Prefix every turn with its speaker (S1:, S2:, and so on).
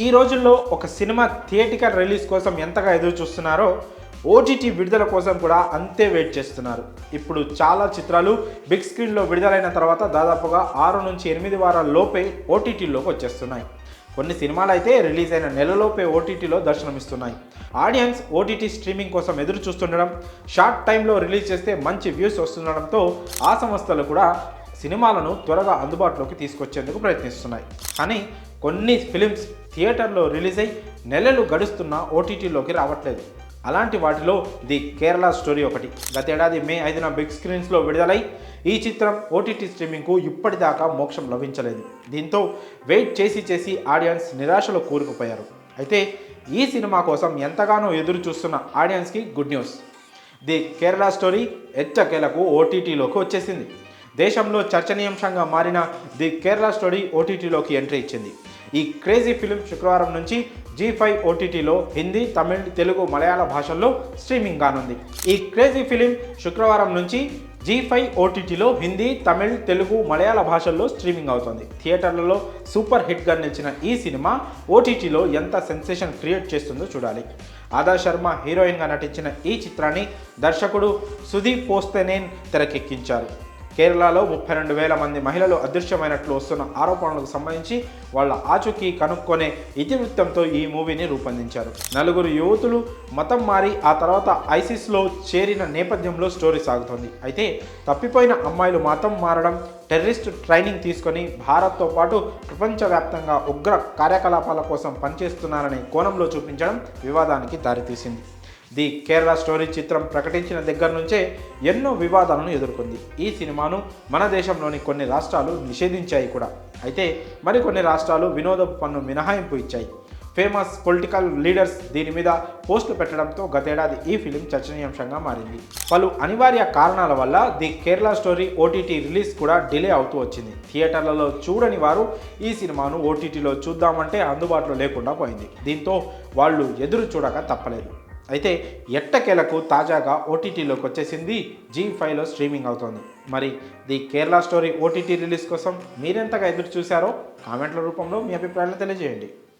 S1: ఈ రోజుల్లో ఒక సినిమా థియేటికల్ రిలీజ్ కోసం ఎంతగా ఎదురు చూస్తున్నారో ఓటీటీ విడుదల కోసం కూడా అంతే వెయిట్ చేస్తున్నారు. ఇప్పుడు చాలా చిత్రాలు బిగ్ స్క్రీన్లో విడుదలైన తర్వాత దాదాపుగా 6 నుంచి 8 వారాల లోపే ఓటీటీలోకి వచ్చేస్తున్నాయి. కొన్ని సినిమాలు అయితే రిలీజ్ అయిన నెలలోపే ఓటీటీలో దర్శనమిస్తున్నాయి. ఆడియన్స్ ఓటీటీ స్ట్రీమింగ్ కోసం ఎదురు చూస్తుండడం, షార్ట్ టైంలో రిలీజ్ చేస్తే మంచి వ్యూస్ వస్తుండడంతో ఆ సంస్థలు కూడా సినిమాలను త్వరగా అందుబాటులోకి తీసుకొచ్చేందుకు ప్రయత్నిస్తున్నాయి. కానీ కొన్ని ఫిలిమ్స్ థియేటర్లో రిలీజ్ అయి నెలలు గడుస్తున్నా ఓటీటీలోకి రావట్లేదు. అలాంటి వాటిలో ది కేరళ స్టోరీ ఒకటి. గతేడాది మే 5న బిగ్ స్క్రీన్స్లో విడుదలై ఈ చిత్రం ఓటీటీ స్ట్రీమింగ్కు ఇప్పటిదాకా మోక్షం లభించలేదు. దీంతో వెయిట్ చేసి ఆడియన్స్ నిరాశలో కూరుకుపోయారు. అయితే ఈ సినిమా కోసం ఎంతగానో ఎదురు చూస్తున్న ఆడియన్స్కి good news. The Kerala story ఎట్టకేలకు ఓటీటీలోకి వచ్చేసింది. దేశంలో చర్చనీయాంశంగా మారిన ది కేరళ స్టోరీ ఓటీటీలోకి ఎంట్రీ ఇచ్చింది. ఈ క్రేజీ ఫిలిం శుక్రవారం నుంచి G5 ఓటీటీలో హిందీ, తమిళ్, తెలుగు, మలయాళ భాషల్లో స్ట్రీమింగ్ కానుంది. ఈ క్రేజీ ఫిలిం శుక్రవారం నుంచి G5 ఓటీటీలో హిందీ, తమిళ్, తెలుగు, మలయాళ భాషల్లో స్ట్రీమింగ్ అవుతుంది. థియేటర్లలో సూపర్ హిట్గా నిలిచిన ఈ సినిమా ఓటీటీలో ఎంత సెన్సేషన్ క్రియేట్ చేస్తుందో చూడాలి. ఆదా శర్మ హీరోయిన్గా నటించిన ఈ చిత్రాన్ని దర్శకుడు సుదీప్ పోస్తేనేన్ తెరకెక్కించారు. కేరళలో 32,000 మంది మహిళలు అదృశ్యమైనట్లు వస్తున్న ఆరోపణలకు సంబంధించి వాళ్ళ ఆచూకీ కనుక్కొనే ఇతివృత్తంతో ఈ మూవీని రూపొందించారు. 4 యువతులు మతం మారి ఆ తర్వాత ఐసిస్లో చేరిన నేపథ్యంలో స్టోరీ సాగుతోంది. అయితే తప్పిపోయిన అమ్మాయిలు మతం మారడం, టెర్రరిస్ట్ ట్రైనింగ్ తీసుకొని భారత్తో పాటు ప్రపంచవ్యాప్తంగా ఉగ్ర కార్యకలాపాల కోసం పనిచేస్తున్నారనే కోణంలో చూపించడం వివాదానికి దారితీసింది. ది కేరళ స్టోరీ చిత్రం ప్రకటించిన దగ్గర నుంచే ఎన్నో వివాదాలను ఎదుర్కొంది. ఈ సినిమాను మన దేశంలోని కొన్ని రాష్ట్రాలు నిషేధించాయి కూడా. అయితే మరికొన్ని రాష్ట్రాలు వినోదపు పన్ను మినహాయింపు ఇచ్చాయి. ఫేమస్ పొలిటికల్ లీడర్స్ దీని మీద పోస్టులు పెట్టడంతో గతేడాది ఈ ఫిలిం చర్చనీయాంశంగా మారింది. పలు అనివార్య కారణాల వల్ల the Kerala story OTT release కూడా డిలే అవుతూ వచ్చింది. థియేటర్లలో చూడని వారు ఈ సినిమాను ఓటీటీలో చూద్దామంటే అందుబాటులో లేకుండా పోయింది. దీంతో వాళ్ళు ఎదురు చూడక తప్పలేదు. అయితే ఎట్టకేలకు తాజాగా ఓటీటీలోకి వచ్చేసింది. G5లో స్ట్రీమింగ్ అవుతోంది. మరి the Kerala story OTT release కోసం మీరెంతగా ఎదురు చూశారో కామెంట్ల రూపంలో మీ అభిప్రాయాలను తెలియజేయండి.